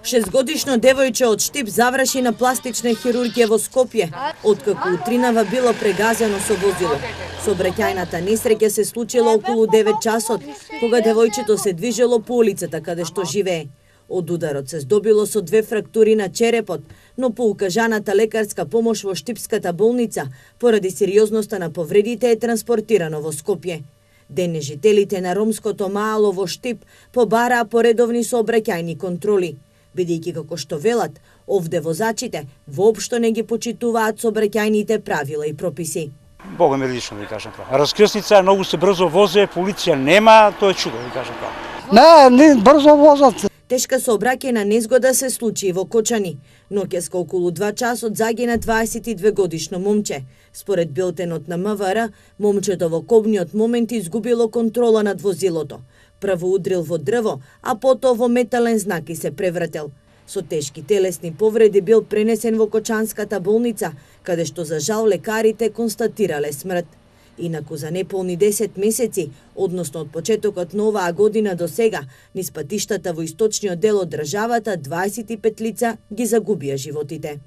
Шестгодишно девојче од Штип заврши на пластична хирургија во Скопје, откако утринава било прегазено со возило. Сообраќајната несреќа се случила околу 9 часот, кога девојчето се движело по улицата каде што живее. Од ударот се здобило со 2 фрактури на черепот, но по укажаната лекарска помош во Штипската болница, поради сериозноста на повредите е транспортирано во Скопје. Денежителите на ромското маало во Штип побараа поредовни сообраќајни контроли, бидејќи како што велат, овде возачите воопшто не ги почитуваат сообраќајните правила и прописи. Бога ми лично ви кажам право. Раскрсница многу се брзо возе, полиција нема, тоа е чудо ви кажам право. Не брзо возат. Тешка сообраќајна незгода се случи во Кочани. Ноќеска околу 2 часот загина 22 годишно момче. Според билтенот на МВР, момчето во кобниот момент изгубило контрола над возилото. Прво удрил во дрво, а потоа во метален знак и се превратил. Со тешки телесни повреди бил пренесен во Кочанската болница, каде што за жал лекарите констатирале смрт. Инаку за неполни 10 месеци, односно од почетокот на оваа година до сега, низ патиштата во источниот дел од државата 25 лица ги загубија животите.